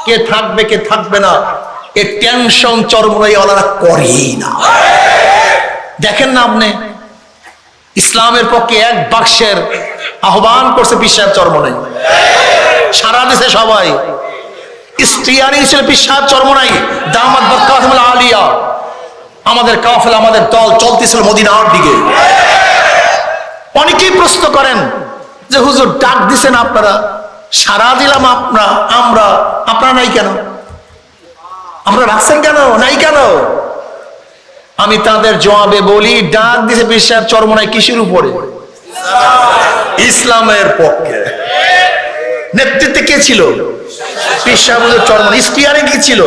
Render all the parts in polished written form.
কে থাকবে কে থাকবে না এ টেনশন চরমরাইওয়ালারা করেই না। দেখেন না আপনি ইসলামের পক্ষে এক বাক্সের আহ্বান করছে পীর সাহেব চরমরাই, সারা দেশে সবাই স্টিয়ারিং ছিল পীর সাহেব চরমরাই দামাত বরকাতুল আলিয়া। আমাদের কাফেলা আমাদের দল চলতেছিল মদিনার দিকে। অনেকেই প্রশ্ন করেন যে হুজুর ডাক দিছেন আপনারা, সারা দিলাম আপনারা নাই কেন, আপনারা রাখছেন কেন, নাই কেন? আমি তাদের জবাবে বলি, ডাক দিছে পীর সাহেব চরমরাই কিসের উপরে? ইসলামের পক্ষে। নেতৃত্বে কে ছিল? পীর সাহেব চরমরাই। স্টিয়ারিং কি ছিল?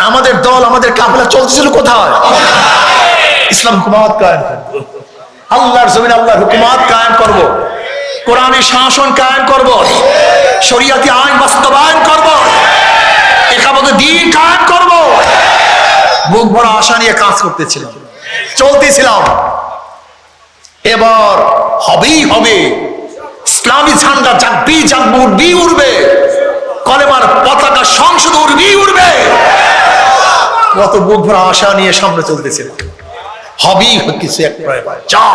আমাদের দল আমাদের কাফেলা চলতেছিল কোথায়? ইসলাম হুকুমত কায়েম করব, আল্লাহর জমিনে আল্লাহর হুকুমত কায়েম করব, কোরআনের শাসন কায়েম করব, শরীয়তি আইন বাস্তবায়ন করব, একামতে দ্বীন কায়েম করব। বুক ভরা আশা নিয়ে কাজ করতেছিলাম, চলতেছিলাম। এবার হবেই হবে, ইসলামী ঝান্ডা জাগবেই জাগবে, উঠবেই উঠবে, কলেমার পতাকা সংসদে উঠবেই উঠবে। কত বুক ভরা আশা নিয়ে সামনে চলতেছিলাম। হবেই কিছু এক যা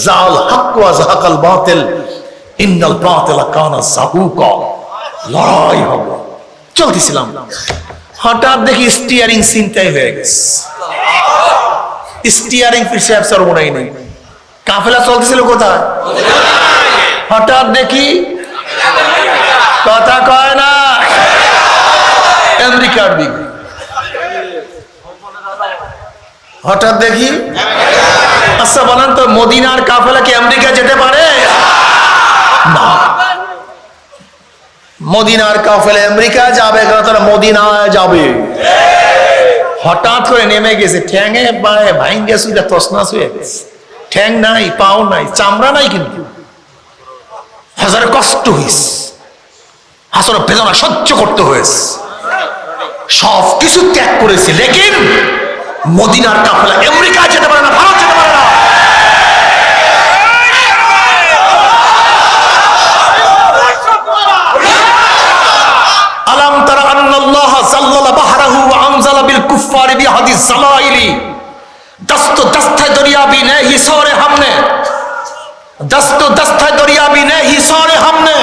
জাল হক ওয়া যাহাকাল বাতিল ইন্নাল বাতিলা কানা যাহুকা, লড়াই হবে। চলতেছিলাম, হঠাৎ দেখি স্টিয়ারিং চিন্তাই হয়ে গেছে। স্টিয়ারিং পীর সাহেব চরমরাই নেই, কাফেলা চলতেছিল কোথায়? হঠাৎ দেখি, কথা কয় না, আমেরিকার দিকে। হঠাৎ দেখি, আচ্ছা বলেন তো মদিনার কাফেলা কি আমেরিকা যেতে পারে? না, মদিনার কাফেলা আমেরিকা যাবে, তারা মদিনায় যাবে। হঠাৎ করে নেমে গেছে, ঠ্যাঙে পায়ে ভাঙ্গে সুইটা তসনাস হয়ে গেছে, ঠ্যাং নাই, পাও নাই, চামড়া নাই, কিন্তু হাজারে কষ্ট হয়েছে, হাজারে বেদনা সহ্য করতে হয়েছে, সব কিছু ত্যাগ করেছে। লেকিন মদিনার কাফেলা আমেরিকা যেতে পারে না, ভারত যেতে পারে না। আলাম তারা আন্নাল্লাহ যাল্লালা বাহরাহু ওয়া আনজালা বিল কুফফারি বিহাদিস সালাইলি দস্ত দস্তে দরিয়া भी नहीं सोरे हमने, दस्त दस्ते दरिया भी नहीं सोरे हमने,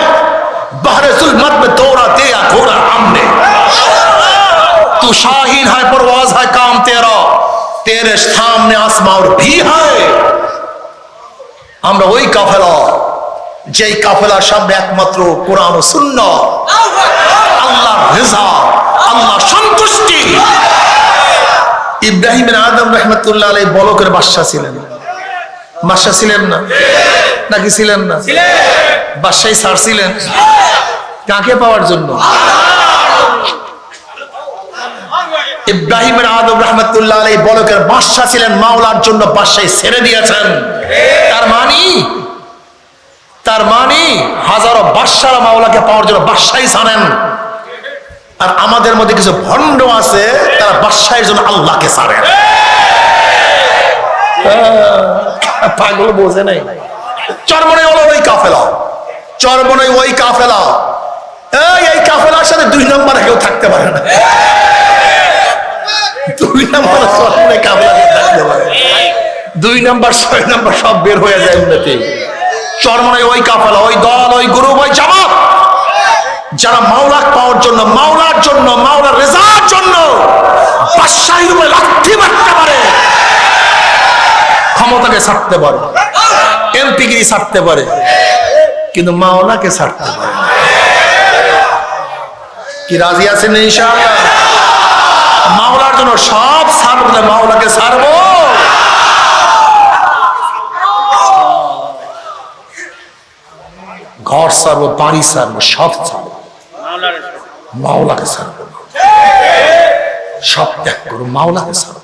बहरे जुल्मत में दौड़ा दिया घोड़ा हमने, तू शाहीन है परवाज है काम तेरा, तेरे सामने आसमां और भी है। আমরা ওই কাফেলা, যেই কাফেলার সামনে একমাত্র কোরআন ও সুন্নাহ, আল্লাহর রিজা, আল্লাহর সন্তুষ্টি। ইব্রাহিম বিন আদম রাহমাতুল্লাহ আলাইহি বলকের বাদশা ছিলেন, বাদশা ছিলেন না নাকি ছিলেন না? বাদশাই ছাড়ছিলেন কাকে পাওয়ার জন্য? ইব্রাহিম বিন আদম রাহমাতুল্লাহ আলাইহি বলকের বাদশা ছিলেন, মাওলার জন্য বাদশাই ছেড়ে দিয়েছেন। তার মানে হাজারো বাদশারা মাওলাকে পাওয়ার জন্য বাদশাই ছাড়েন। আর আমাদের মধ্যে কিছু ভণ্ড আছে, তারা বাদশাহের জন্য আল্লাহকে ছাড়ে। পাগল বোঝে নাই। চরমনাই হলো ওই কাফেলা, চরমনাই ওই কাফেলা। এই কাফেলার সাথে দুই নম্বরে কেউ থাকতে পারে না। দুই নম্বর চরমনাই কাফেলা থাকতে পারে, দুই নম্বর ছয় নম্বর সব বের হয়ে যায় এমনিতে। চরমনাই ওই কাফেলা, ওই দল, ওই গ্রুপ, ওই জামাত, যারা মাওলাক পাওয়ার জন্য, মাওলার জন্য, মাওলার রেজার জন্য বাদশাহীর উপরে লাথি মারতে পারে, ক্ষমতাকে ছাড়তে পারে, এমপিগিরি ছাড়তে পারে, কিন্তু মাওলাকে ছাড়তে পারে। কি রাজি আছেন ইনশাআল্লাহ? মাওলার জন্য সব ছাড়বো, মাওলাকে ছাড়বো। ঘর ছাড়বো, বাড়ি ছাড়বো, সব ছাড়বো, মাওলাকে ছাড়বো, সব ত্যাগ করবো, মাওলাকে ছাড়বো।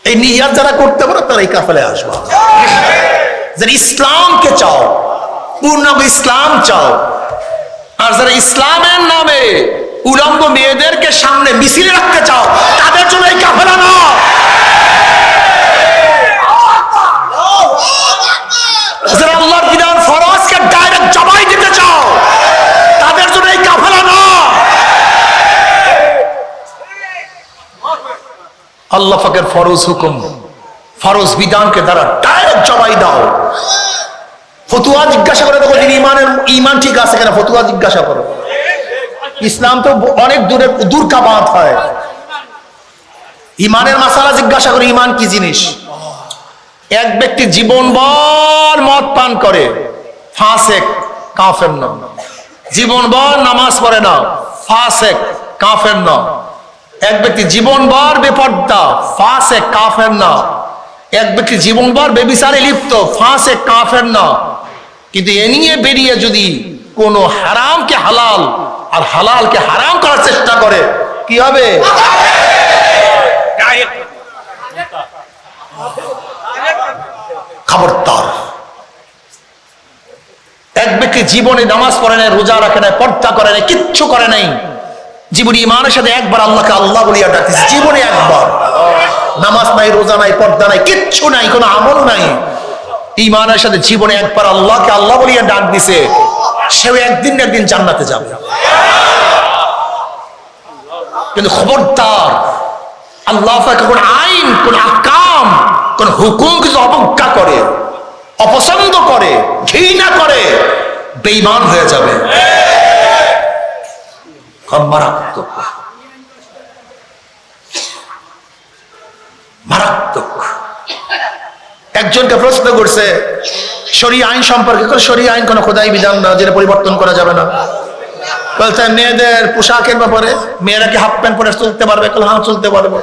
এই নিয়াত যারা করতে পারো তারা এই কাফেলায় আসবে। যারা ইসলামকে চাও, পূর্ণাঙ্গ ইসলাম চাও, আর যারা ইসলামের নামে উলঙ্গ মেয়েদেরকে সামনে মিছিলে রাখতে চাও, তাদের জন্য এই কাফেলা না। যারা আল্লাহর বিধান ফরজকে ডাইরেক্ট জবাই দিতে চাও, আল্লাহ পাকের ফরজ হুকুম, ফরজ বিধানকে দ্বারা ডাইরেক্ট জবাই দাও। ফতুয়া জিজ্ঞাসা করে দেখো ইমান ঠিক আছে কিনা, ফতুয়া জিজ্ঞাসা করো। ইসলাম তো অনেক দূর কা বাত হয়। ইমানের মাসালা জিজ্ঞাসা করে, ইমান কি জিনিস। এক ব্যক্তি জীবনভর মদ পান করে, ফাসেক, কাফের না। জীবনভর নামাজ পড়ে না, ফাসেক, কাফের না। এক ব্যক্তি জীবনভর বেপর্দা, ফাসেক, কাফের না। এক ব্যক্তি জীবনভর বেবিচারে লিপ্ত, ফাসেক, কাফের না। কিন্তু এ নিয়ে বেরিয়ে যদি কোনো হারামকে হালাল আর হালালকে হারাম করার চেষ্টা করে, কি হবে? খবরদার। এক ব্যক্তি জীবনে নামাজ পড়ে নাই, রোজা রাখে নাই, পর্দা করে নাই, কিচ্ছু করে নাই, জীবনে ইমানের সাথে একবার আল্লাহকে আল্লাহ বলিয়া ডাকতেছে, জীবনে একবার। নামাজ নাই, রোজা নাই, পর্দা নাই, কিচ্ছু নাই, কোনো আমল নাই, ইমানের সাথে জীবনে একবার আল্লাহকে আল্লাহ বলিয়া ডাক দিছে, সেও একদিন না একদিন জান্নাতে যাবে। কিন্তু খবরদার, আল্লাহ কোন আইন, কোন আহকাম, কোন হুকুম কিছু অবজ্ঞা করে, অপছন্দ করে, ঘৃণা করে, বেঈমান হয়ে যাবে। মারাত্মক, মারাত্মক। একজনকে প্রশ্ন করছে শরীয়ত আইন সম্পর্কে, শরীয়ত আইন কোন খোদাই বিধান না, যেটা পরিবর্তন করা যাবে না। বলতে মেয়েদের পোশাকের ব্যাপারে, মেয়েরা কি হাফ প্যান্ট পরে চলতে পারবে? হ্যাঁ, চলতে পারবে।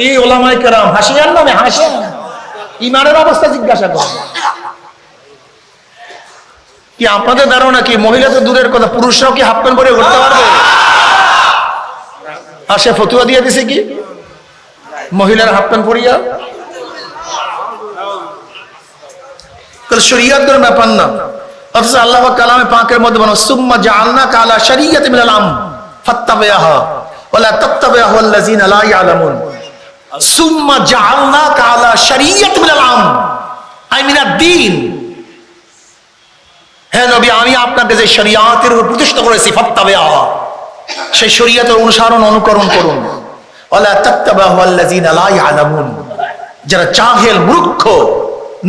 এই ওলামায়ে কেরাম হাসিয়ান নামে হাসেন, ইমানের অবস্থা জিজ্ঞাসা করেন। কি আপনাদের ধারণা কি মহিলা তো দূরের কথা, পুরুষরাও কি হাফ প্যান্ট পরে ঘুরতে পারবে? আর সে ফতুয়া দিয়ে দিছে কি মহিলার হাফ প্যান্ট পরিয়া? শরীয়ত কোন ব্যাপার না। অথচ আল্লাহ কালামে পাকের মধ্যে বলো, সুম্মা জাআলনাকা আলা শারিয়াতিন মিনাল আমর ফাত্তাবিহা ওয়ালা তাত্তাবিহু আল্লাযিনা লা ইয়ালামুন। সুম্মা জাআলনাকা আলা শারিয়াতিন মিনাল আমর, আই মিনাদ দ্বীন। হে নবী, আমি আপনাকে যে শরিয়াতের উপর প্রতিষ্ঠা করেছি, ফাত্তাবিহা, সেই শরিয়তের অনুসরণ অনুকরণ করুন। ওয়ালা তাত্তাবিহু আল্লাযিনা লা ইয়ালামুন, যারা জাহেল মূর্খ,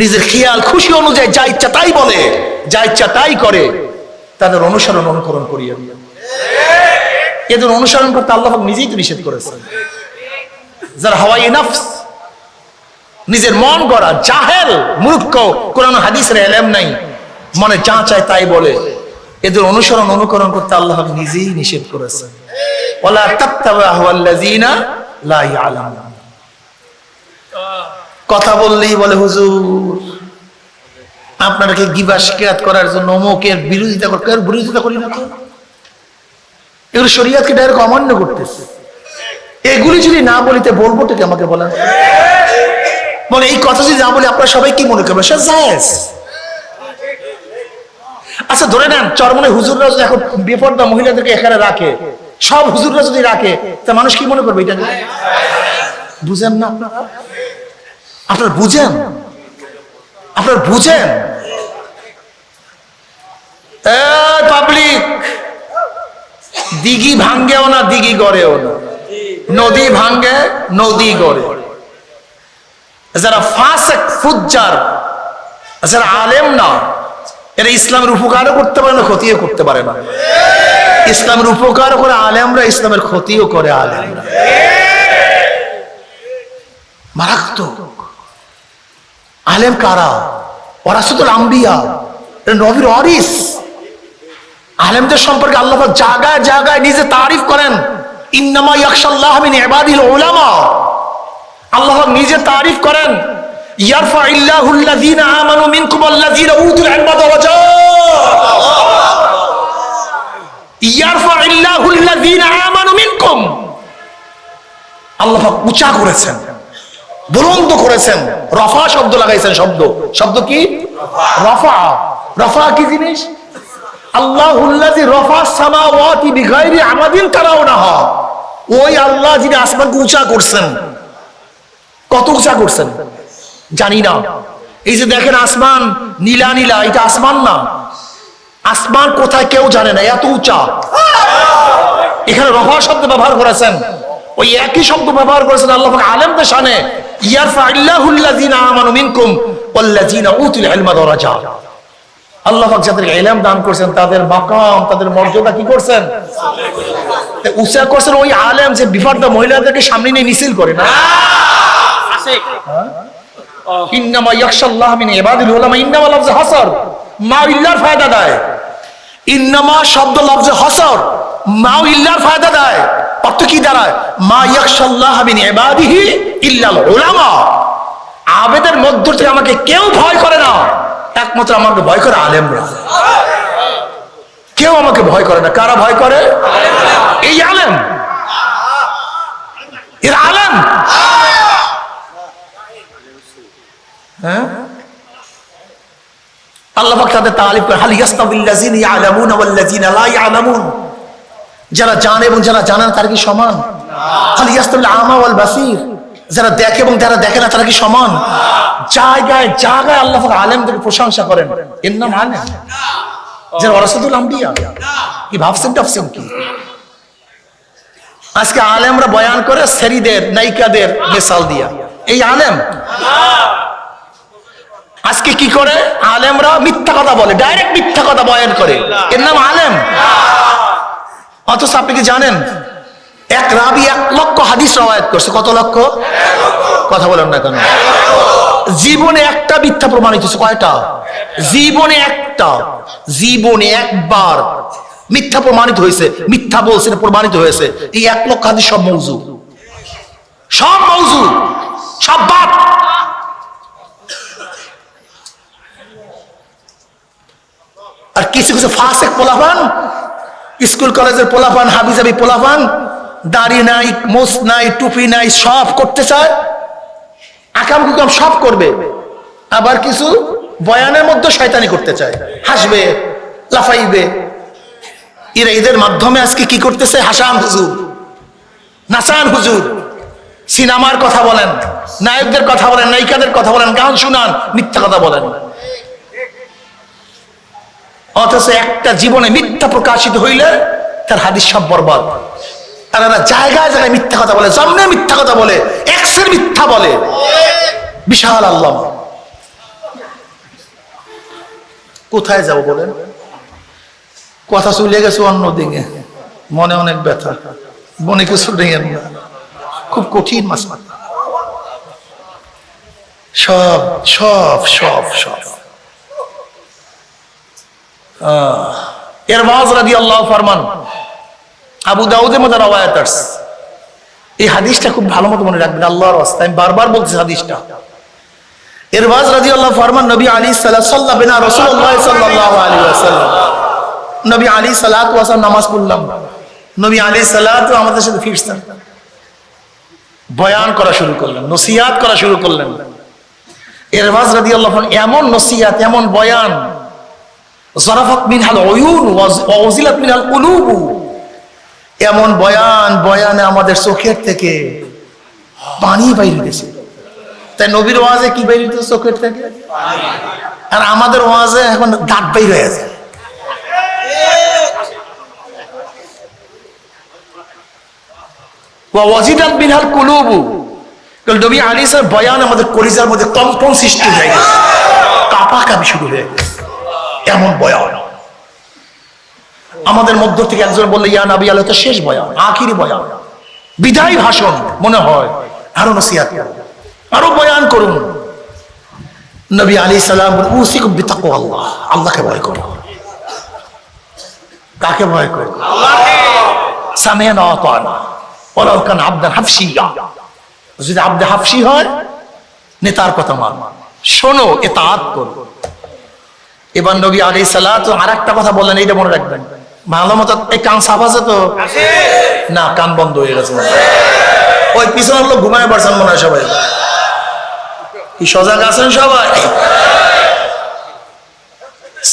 নিজের খেয়াল খুশি অনুযায়ী যা ইচ্ছা তাই বলে, যা ইচ্ছা তাই করে, তাদের অনুসরণ অনুকরণ করিয়ে দিয়ে। এদের অনুসরণ করতে আল্লাহ নিজেই তো নিষেধ করেছেন। যারা হাওয়াই নফস, নিজের মন গড়া, জাহেল মূর্খ, কোরআন হাদিসের ইলম নাই, মনে যা চায় তাই বলে, এদের অনুসরণ অনুকরণ করতে আল্লাহ নিজেই নিষেধ করেছেন। ওয়ালা তাত্তাবিহু আল্লাযিনা লা ইয়ালামুন। কথা বললেই বলে হুজুর আপনাকে গিবত শিকায়ত করার জন্য অমুকের বিরোধিতা করি না তো। এগুলো শরীয়তকে ডাইরেক্ট অমান্য করতেছে। এগুলি যদি না বলিতে বলবো ঠিক আমাকে বলেন, বলে এই কথা যদি না বলি আপনারা সবাই কি মনে করবেন? সে জায়েজ। আচ্ছা ধরে নেন চরমনে হুজুররা যদি এখন বেপরদা মহিলাদেরকে এখানে রাখে, সব হুজুররা যদি রাখে, তা মানুষ কি মনে করবে? এটা বুঝেন না আপনারা? আপনারা বুঝেন? আপনারা বুঝেন? পাবলিক, দিঘি ভাঙ্গেও না, দিঘি গড়েও না, নদী ভাঙ্গে, নদী গড়ে। যারা ফাসিক ফুজ্জার, যারা আলেম না, এরা ইসলামের উপকারও করতে পারে না, ক্ষতিও করতে পারে না। ইসলামের উপকার করে আলেমরা, ইসলামের ক্ষতিও করে আলেমরা। মারাত্মক। আলেম কারা? ওয়ারাসাতুল আম্বিয়া, নবীর ওয়ারিস। আলেমদের সম্পর্কে আল্লাহ জায়গায় জায়গায় নিজে তারিফ করেন, ইন্নামা ইয়াখশাল্লাহ মিন ইবাদিল উলামা। আল্লাহ নিজে তারিফ করেন, ইয়ারফাইল্লাহুল্লাযীনা আমানু মিনকুম ওয়াল্লাযীনা উতুল ইলমা দারাজাত। ইয়ারফাইল্লাহুল্লাযীনা আমানু মিনকুম, আল্লাহ উঁচা করেছেন, বুলন্দ করেছেন, রফা শব্দ লাগাইছেন। শব্দ কি? রফা। রফা কি জিনিস? আল্লাহুল্লাযী রফা সামাওয়াতি বিগাইরি আমাদিন তারাউনাহা। ওই আল্লাহ যিনি আসমানকে উঁচা করছেন। কত উঁচা করছেন জানি না। এই যে দেখেন আসমান নীলা নীলা, এটা আসমান না। আসমান কোথায় কেউ জানে না, এত উঁচা। এখানে রফা শব্দ ব্যবহার করেছেন। ওই একই শব্দ ব্যবহার করেছেন আল্লাহ পাক আলেমদের শানে, ইয়ারফাইল্লাহুল্লাযিনা আমানু মিনকুম ওয়াল্লাযিনা উতুল ইলমা দারাজাত। আল্লাহ পাক যাদের ইলম দান করেছেন তাদের মাকাম, তাদের মর্যাদা কি করছেন? উঁচা করছেন। ওই আলেম যে বিফারদা মহিলাদেরকে সামনে নিয়ে মিছিল করে না, ইন্নামা ইয়াখশাল্লাহ মিন ইবাদিল উলামা, ইন্নামা লফজ হাসর মা ইল্লার ফায়দা দেয়। ইন্নামা শব্দ লফজ হাসর মা ইল্লার ফায়দা দেয়। অর্থ কি দাঁড়ায়? মা ইয়াখশাল্লাহ মিন ইবাদিহি ইল্লাল উলামা। আবেদের মধ্য থেকে আমাকে কেউ ভয় করে না, একমাত্র আমাকে ভয় করে আলেমরা। কেউ আমাকে ভয় করে না। কারা ভয় করে? এই আলেম, এর আলেম। হ্যাঁ, আল্লাহ পাক তাদের তারিফ করে, হাল ইয়াস্তাবিল্লাযিনা ইয়ালামুনা ওয়াল্লাযিনা লা ইয়ালামুন। যারা জানে এবং যারা জানে না তারা কি সমান? হাল ইয়াস্তাবিল আমা ওয়াল বাসীর। যারা দেখে এবং যারা দেখে না তারা কি সমান? জায়গায় জায়গায় আল্লাহ পাক আলেমদেরকে প্রশংসা করেন, এর নাম আলেম। যারা ওয়ারাসাতুল আম্বিয়া, কি ভাবছেন টাফছেন কি? আজকে আলেমরা বয়ান করে সেরিদের নায়িকাদের মিসাল দিয়া, এই আলেম। আজকে কি করে আলেমরা? মিথ্যা কথা বলে, ডাইরেক্ট মিথ্যা কথা বয়ান করে, এর নাম আলেম। অথচ আপনি কি জানেন এক রাবি 1 লক্ষ হাদিস রওয়ায়াত করছে? কত লক্ষ? কথা বলেন না কেন? জীবনে একটা মিথ্যা প্রমাণিত হয়েছে কয়টা? জীবনে একটা, জীবনে একবার মিথ্যা প্রমাণিত হয়েছে। মিথ্যা বলছে, প্রমাণিত হয়েছে। এই 1 লক্ষ হাদিস সব মওযু, সব মওযু, সব বাদ। আর কিছু কিছু ফাসেক পোলাপান, স্কুল কলেজের পোলাপান, হাবিজাবি পোলাপান, দাড়ি নাই, মোছ নাই, টুপি নাই, সব করতে চায়, আকাম কুকাম সব করবে। আবার কিছু বয়ানের মধ্যে শয়তানি করতে চায়, হাসবে, লাফাইবে। এরা এদের মাধ্যমে আজকে কি করতেছে? হাসান হুজুর, নাসান হুজুর, সিনেমার কথা বলেন, নায়কদের কথা বলেন, নায়িকাদের কথা বলেন, গান শুনান, মিথ্যা কথা বলেন। অথচ একটা জীবনে মিথ্যা প্রকাশিত হইলে তার হাদিস সব বরবাদ। আর এরা জায়গায় জায়গায় মিথ্যা কথা বলে, জন্মে মিথ্যা কথা বলে, এক্সের মিথ্যা বলে। বিশাল আল্লাহ। কোথায় যাব বলেন? কথা চলে গেছে অন্যদিকে, মনে অনেক ব্যথা, মনে কিছু নেই, খুব কঠিন মাসলা। সব সব সব সব ইরবাজ রাদিয়াল্লাহু ফরমান, আবু দাউদের মধ্যে রওয়ায়াত আছে। এই হাদিসটা খুব ভালো মতো মনে রাখবেন, আল্লাহর ওয়াস্তে আমি বারবার বলছি হাদিসটা। ইরবাজ রাদিয়াল্লাহু ফরমান, নবী আলাইহিস সালাতু সাল্লাল্লাহু বিনা রাসূলুল্লাহ সাল্লাল্লাহু আলাইহি ওয়াসাল্লাম, নবী আলাইহিস সালাতু ওয়াসাল্লাম নামাজ পড়লাম, নবী আলাইহিস সালাতু আমাদের সাথে ফিরছেন, বয়ান করা শুরু করলেন, নসিহত করা শুরু করলেন। ইরবাজ রাদিয়াল্লাহু আনহু এমন নসিহত, এমন বয়ান, জারাফাত মিনহাল উয়ুন ওয়া উযিলাত মিনহাল কুলুব। এমন বয়ান, বয়ানে আমাদের চোখের থেকে পানি বাইরে গেছে। তাই নবীর ওয়াজে কি বাইরে হইতো? চোখের থেকে। আর আমাদের ওয়াজে এখন দাঁত বাইরে হয়ে যায়। ওয়া ওয়াজিলাত মিনহাল কুলুব। নবী আলাইহিস সালাম বয়ান আমাদের কলিজার মধ্যে কম্পন সৃষ্টি হয়ে গেছে, কাঁপাকাঁপি শুরু হয়ে গেছে। এমন বয়ান আমাদের মধ্য থেকে একজন বললে, ইয়া নবী আল্লাহ, তো শেষ বয়ান, আখিরি বয়ান, বিদায় ভাষণ মনে হয়, আরো নসিহত করুন, আরো বয়ান করুন। নবী আলাইহিস সালাম বলেন, উসিকুম বিতাকওয়াল্লাহ, আল্লাহকে ভয় করো। কাকে ভয় করো? আল্লাহকে। সামি'না ওয়া আতা'না ওয়ালাউ কানা আবদান হাফসিয়া। যদি আবদে হাফসি হয়, নেতার কথা মান, শোনো, ইতাআত করো। এবার নবী আলাইহিস সালাতু আরেকটা কথা বললেন, এইটা মনে রাখবেন ভালো মতো। এই কান সাফ আছে তো? না, কান বন্ধ হয়ে গেছে। ওই পিছনের লোক ঘুমায় পড়ছেন মনে হয় সবাই। কি সজাগ আছেন সবাই?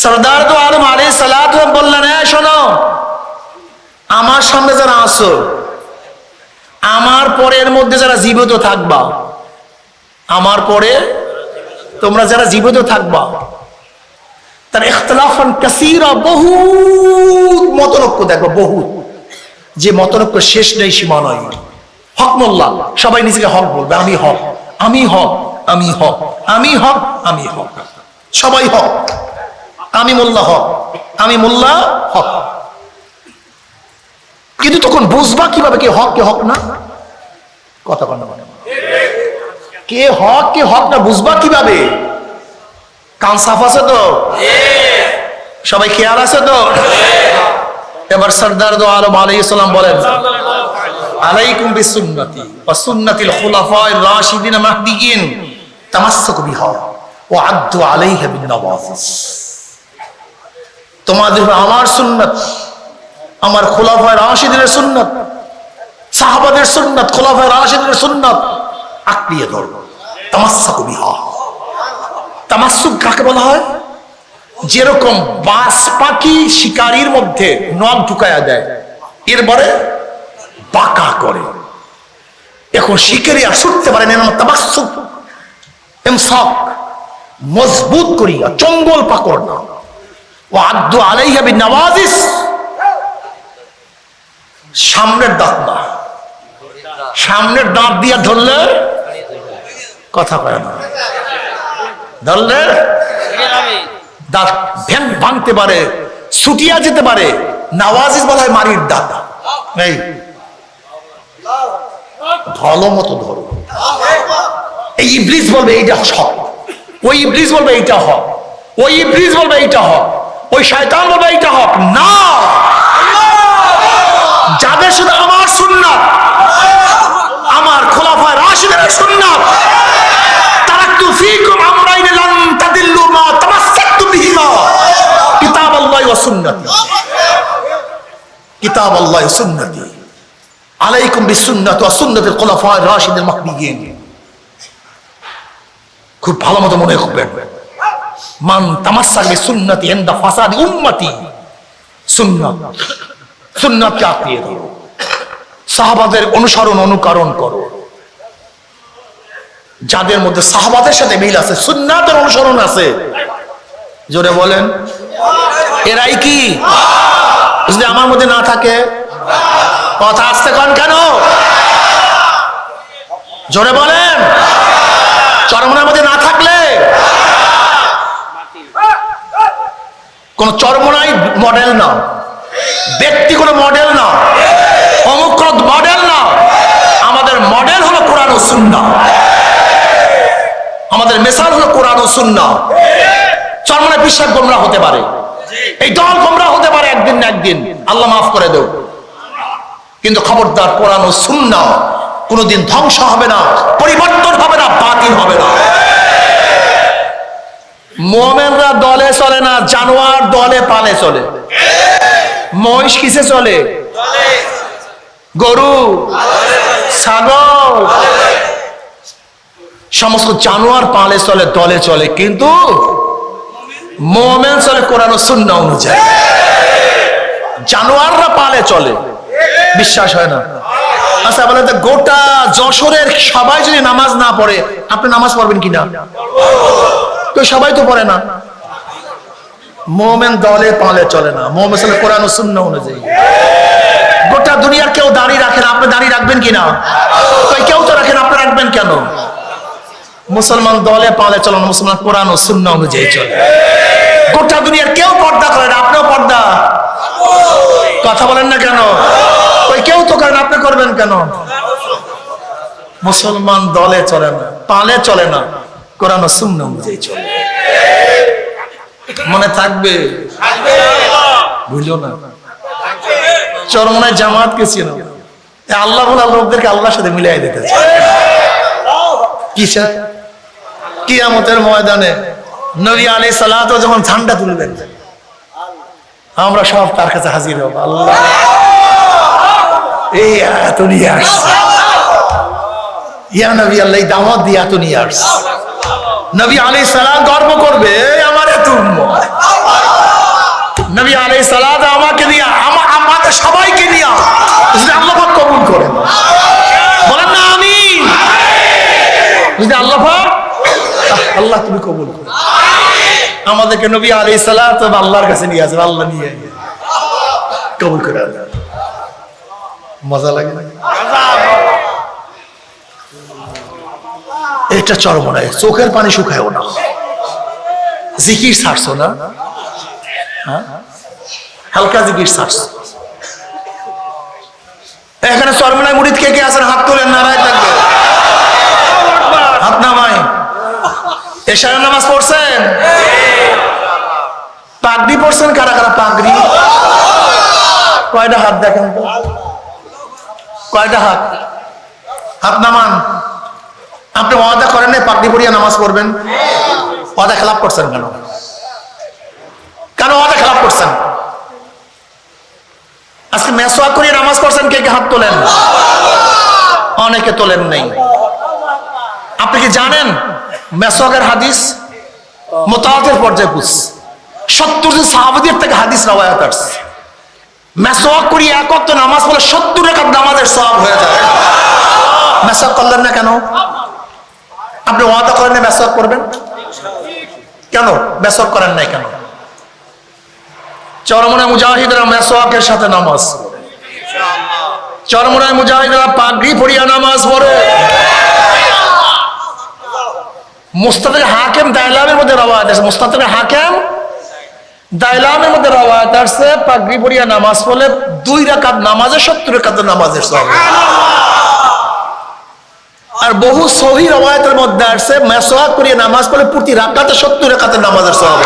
সরদার তো আলম আলাইহিস সালাতু বললেন, শোনো, আমার সামনে যারা আছো, আমার পরে এর মধ্যে যারা জীবিত থাকবা, আমার পরে তোমরা যারা জীবিত থাকবা, তার ইখতিলাফান কাসীরা, বহুত মতনৈক্য দেখো, বহুত, যে মতনৈক্য শেষ নেই, সীমা নয়। হক মোল্লা, সবাই নিজেকে হক বলবে, আমি হক, আমি হক, আমি হক, আমি হক, আমি হক, সবাই হক, আমি মোল্লা হক, আমি মোল্লা হক। কিন্তু তখন বুঝবা কিভাবে কে হক কে হক না? কথা বল না, কে হক না বুঝবা কিভাবে? কান সাফ আছে তো? সবাই খেয়াল আছে তো? এবার সরদার দো আলম আলাইহিস সালাম বলেন, আলাইকুম বিসুন্নতি ওয়া সুন্নাতিল খুলাফায়ে রাশিদিন মাহদিয়িন তামাসসাকু বিহা ওয়া আদ্দু আলাইহা বিন নওয়াফিস। তোমাদের আমার সুন্নাত, আমার খুলাফায়ে রাশিদিনের সুন্নাত, সাহাবাদের সুন্নাত, খুলাফায়ে রাশিদিনের সুন্নাত আঁকড়িয়ে ধরো। তামাসসাকু বিহা, তামাসসুক কাকে বলা হয়? যেরকম বাস পাখি শিকারীর মধ্যে নখ ঢুকায়া দেয়, এরপরে বাঁকা করে, এখন শিকারী আর ছুটতে পারে না, তামাসসুক ইমসাক, মজবুত করিয়া চঙ্গল পাকড় না। ওয়া আদ্দু আলাইহা বিন নওয়াজিস, সামনের দাঁত না, সামনের দাঁত দিয়া ধরলে কথা কয় না, ধরলে দাঁত ভাঙতে পারে, ছুটিয়া যেতে পারে। নওয়াজিস বলা হয় মারির দাঁত। এই ভালো মতো ধরো। এই ইবলিস বলবে এইটা হক, ওই ইবলিস বলবে এইটা হক, ওই ইবলিস বলবে এইটা হক, ওই শয়তান বলবে এইটা হক না। যাদের সাথে আমার সুন্নাত, আমার খুলাফায়ে রাশিদিনের সুন্নাত, তারাকতু ফীকুম আমরাইন লান তাদিল্লু মা তামাসসাকতু বিহিমা কিতাবাল্লাহি ওয়া সুন্নতি, কিতাবাল্লাহি ওয়া সুন্নতি, আলাইকুম বিসুন্নতি ওয়া সুন্নাতিল খুলাফায়ে রাশিদিন মাহদিয়িন। খুব ভালো মতো মনে রাখবেন, মান তামাসসাক বিসুন্নতি ইনদা ফাসাদি উম্মতি, সুন্নাত, সুন্নাতকে আঁকড়িয়ে ধরো, সাহাবাদের অনুসরণ অনুকরণ করো। যাদের মধ্যে সাহাবাদের সাথে মিল আছে, সুন্নাতের অনুসরণ আছে, জোরে বলেন এরাই কি? যদি আমার মধ্যে না থাকে, কথা আসতে কন কেন? জোরে বলেন। চরমনার মধ্যে না থাকলে, কোন চরমনাই মডেল না, ব্যক্তি কোনো মডেল না, অমুক মডেল না। আমাদের মডেল হলো কোরআন ও সুন্নাহ, আমাদের মিসাল হলো কোরআন ও সুন্নাহ। চরমনায় বিশ্বাস গোমরা হতে পারে, এই দল গোমরা হতে পারে একদিন না একদিন, আল্লাহ মাফ করে দেও, কিন্তু খবরদার কোরআন ও সুন্নাহ কোনদিন ধ্বংস হবে না, পরিবর্তন হবে না, বাতিল হবে না। মুমিনরা দলে চলে না, জানোয়ার দলে পালে চলে। মহিষ কিসে চলে? গরু, ছাগল, সমস্ত জানোয়ার পালে চলে, দলে চলে, কিন্তু মুমিন চলে কোরআন ও সুন্নাহ অনুযায়ী। জানোয়াররা পালে চলে, বিশ্বাস হয় না? আচ্ছা বলে তো, গোটা যশোরের সবাই যদি নামাজ না পড়ে, আপনি নামাজ পড়বেন কিনা? তো সবাই তো পড়ে না। মুমিন দলে পালে চলে না, মুমিন চলে কোরআন ও সুন্নাহ অনুযায়ী। গোটা দুনিয়ার কেউ দাঁড়িয়ে রাখেন, আপনি দাঁড়িয়ে রাখবেন কিনা? কেউ তো রাখেন, আপনি রাখবেন কেন? মুসলমান দলে পালে চলে না, মুসলমান কোরআন ও সুন্নাহ অনুযায়ী চলে। গোটা দুনিয়ার কেউ পর্দা করে না, আপনিও পর্দা, কথা বলেন না কেন? কেউ তো করেন, আপনি করবেন কেন? মুসলমান দলে চলে না, পালে চলে না, কোরআন ও সুন্নাহ অনুযায়ী চলে। মনে থাকবে, বুঝলো না? চরমনায় জামাত কে ছিল? আল্লাহ বলা লোকদেরকে আল্লাহর সাথে মিলাই দিতে চায়। কিসে? কিয়ামতের ময়দানে নবী আলাইহিস সালাতু যখন ঝান্ডা তুলবেন, আমরা সব তার কাছে হাজির হব। আল্লাহ এই আয়াত নিয়ে আসছে, ইয়া নবী আল্লাহ দাওয়াত দিয়ে আয়াত নিয়ে আসছে। নবী আলাইহিস সালাম গর্ব করবে, আমার এত উম্মত। নবী আলাইহিস সালাত আমাকে নিয়ে, আমাদের সবাইকে নিয়ে যদি আল্লাহ পাক কবুল করেন, বলেন না আমিন। যদি আল্লাহ পাক, আল্লাহ তুমি কবুল করো, আমাদেরকে নবী আলাইহিস সালাত আল্লাহর কাছে নিয়ে আসবে, আল্লাহ নিয়ে কবুল করে। মজা লাগে না? এটা চরমনায়, চোখের পানি শুকায়ও না। জিকির ছাড়ছো না? হালকা জিকির ছাড়ছো। এখানে চরমনায় মুরিদ কে কে আছেন? হাত তোলেন, নারায় থাকবে, হাত নামায়। এশারের নামাজ পড়ছেন? পাগড়ি পড়ছেন? কারা কারা পাগড়ি? কয়টা হাত দেখেন তো, কয়টা হাত? হাত নামান। আপনি ওয়াদা করেন না পাগড়ি পরিয়া নামাজ পড়বেন? ওয়াদা খেলাপ করছেন কেন? কেন ওয়াদা খেলাপ করছেন? আজকে মেসওয়াক করিয়ে নামাজ পড়ছেন, কে কে হাত তোলেন? অনেকে তোলেন নেই। আপনি কি জানেন মেসওয়াকের হাদিস মুতাওয়াতির পর্যায়ে পুষ 70 জন সাহাবীদের থেকে হাদিস রওয়ায়াত আছে। মেসওয়াক করিয়ে এক ওয়াক্ত নামাজ পড়লে 70 রাকাত নামাজের সওয়াব হয়ে যায়। মেসওয়াক করলেন না কেন? আপনি ওয়াদা করেন না মেসওয়াক করবেন, কেন মেসওয়াক করেন নাই কেন? চরমনায় মুজাহিদরা মেসওয়াকের সাথে নামাজ পড়ে, চরমনায় মুজাহিদরা পাগড়ি পরিয়া নামাজ পড়ে। মুস্তাদে হাকিম দাইলামের মধ্যে রওয়ায়াত আছে, মুস্তাদে হাকিম দাইলামের মধ্যে রওয়ায়াত আছে পাগড়ি পরিয়া নামাজ পড়লে 2 রাকাত নামাজে 70 রাকাত নামাজের সওয়াব। আর বহু সহিহ রওয়ায়াতের মধ্যে আছে মেসওয়াক করিয়া নামাজ পড়লে প্রতি রাকাতে 70 রাকাতের নামাজের সওয়াব।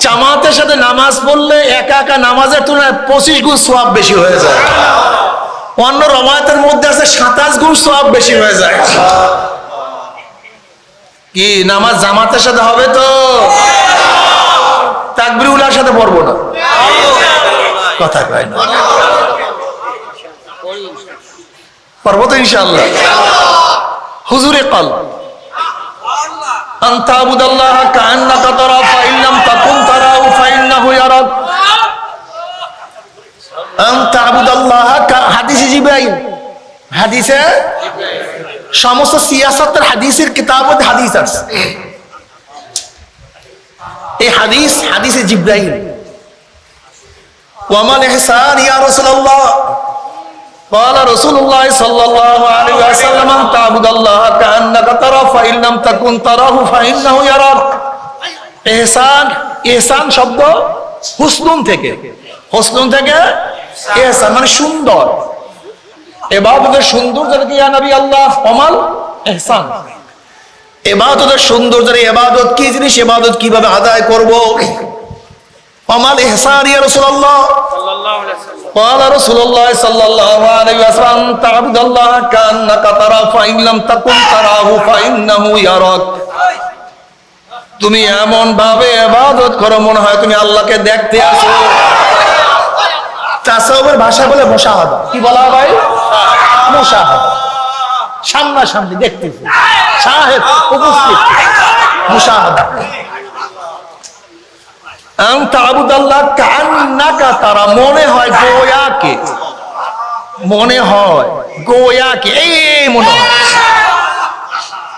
জামাতের সাথে নামাজ পড়লে একা একা নামাজের তুলনায় 25 গুণ সওয়াব বেশি হয়ে যায়। অন্য রওয়ায়াতের মধ্যে আছে 27 গুণ সওয়াব বেশি হয়ে যায়। কি নামাজ জামাতের সাথে হবে তো? তাকবীরুল্লাহর সাথে পড়বো না, কথা কয় না, পড়বো তো ইনশাআল্লাহ। হুজুরে কাল আন তা'বুদাল্লাহ কাআন্নাকা তারা ফাইন লাম তাকুন তারাহু ফাইন্নাহু ইয়ারাক। আন তা'বুদাল্লাহ, হাদিসে জিবরাইল, হাদিসে সমস্ত সিয়াসতের হাদিসের কিতাবত হাদিস আছে। এই হাদিস হাদিসে জিবরাইল। ওয়ামাল ইহসান ইয়া রাসূলুল্লাহ, قال رسول الله صلى الله عليه وسلم أن تعبد الله كأنك تراه فإن لم تكن تراه فإنه يراك। ইহসান, ইহসান শব্দ হুসনুন থেকে, হুসনুন থেকে ইহসান মানে সুন্দর। ইবাদতের সৌন্দর্য কি ইয়া নবী আল্লাহ? ওমাল ইহসান, ইবাদতের সৌন্দর্য। ইবাদত কি জিনিস, ইবাদত কিভাবে আদায় করব? ওমাল ইহসান ইয়া রাসূলুল্লাহ সাল্লাল্লাহু আলাইহি ওয়াসাল্লাম। قال رسول الله صلى الله عليه وسلم تعبد الله كأنك تراه فإن لم تكن تراه فإنه يراك। তুমি এমন ভাবে ইবাদত করো মনে হয় তুমি আল্লাহকে দেখতে আছো। তাসাউফের ভাষা বলে মুশাহাদা। কি বলা হয় ভাই? মুশাহাদা, সামনাসামনি দেখতেছি, শাহেদ উপস্থিত, মুশাহাদা। মনে হয় গোয়াকে, মনে হয় গোয়াকে, এই মনে হয়,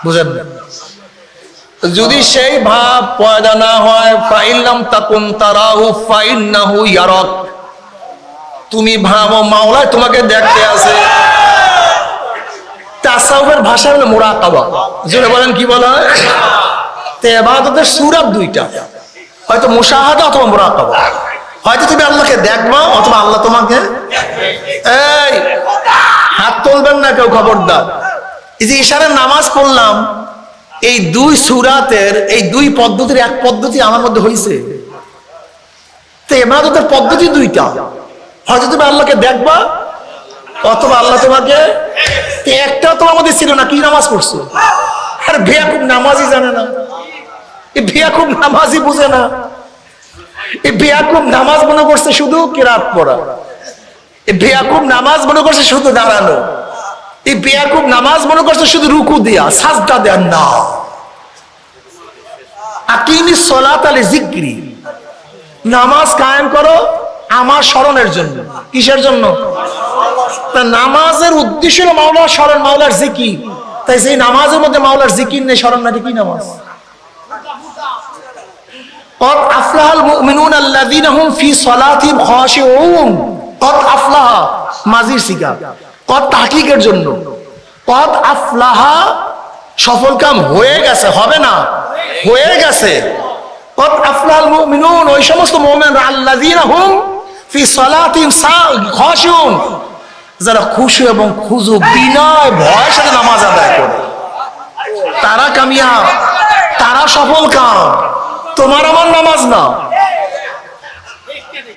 বুঝেন? যদি সেই ভাব পয়দা না হয়, ফাইল্লাম তাকুন তারাহু ফাইন্নাহু ইয়ারাক, তুমি ভাবো মাওলায় তোমাকে দেখতে আছে। তাসাউফের ভাষা হলো মুরাকাবা। জোরে বলেন কি বলা হয়? তে ইবাদতের সূরা দুইটা, হয়তো মুশাহাদা অথবা মুরাকাবা। হয়তো তুমি আল্লাহকে দেখবা অথবা আল্লাহ তোমাকে। এই হাত তুলবেন না কেউ, খবরদার। এই যে ইশারার নামাজ পড়লাম, এই 2 সূরাতের এই 2 পদ্ধতির এক পদ্ধতি আমার মধ্যে হয়েছে। তো ইবাদতের পদ্ধতি 2টা, হয়তো তুমি আল্লাহকে দেখবা অথবা আল্লাহ তোমাকে। একটা তোমার মধ্যে ছিল না, কি নামাজ পড়ছো? আর বেয়াকুব নামাজই জানে না, এই বেয়াকুব নামাজই বুঝে না। এই বেয়াকুব নামাজ মনে করছে শুধু কিরাত পড়া, এই বেয়াকুব নামাজ মনে করছে শুধু দাঁড়ানো, এই বেয়াকুব নামাজ মনে করছে শুধু রুকু দেয়া, সাজদা দেয়া না। আকিমিস সালাতা লিযিকরি, নামাজ কায়েম করো আমার স্মরণের জন্য। কিসের জন্য? তা নামাজের উদ্দেশ্য হলো মাওলার স্মরণ, মাওলার জিকির। তাই সেই নামাজের মধ্যে মাওলার জিকির নেই, স্মরণ নাই, কি নামাজ? قد أفلح المؤمنون الذين هم في صلاتهم خاشعون। قد أفلح মাজির সিগা, قد তাহকিকের জন্য। কদ আফলাহা, সফল কাম হয়ে গেছে, হবে না, হয়ে গেছে। কদ আফলাহাল মুমিনুন, ওই সমস্ত মুমিনরা আল্লাযীনা হুম ফি সালাতিহিম খাশিউন, যারা খুশু এবং খুজু বিনয় ভয়ের সাথে নামাজ আদায় করে, তারা কামিয়াব, তারা সফল কাম। তোমার আমার নামাজ না।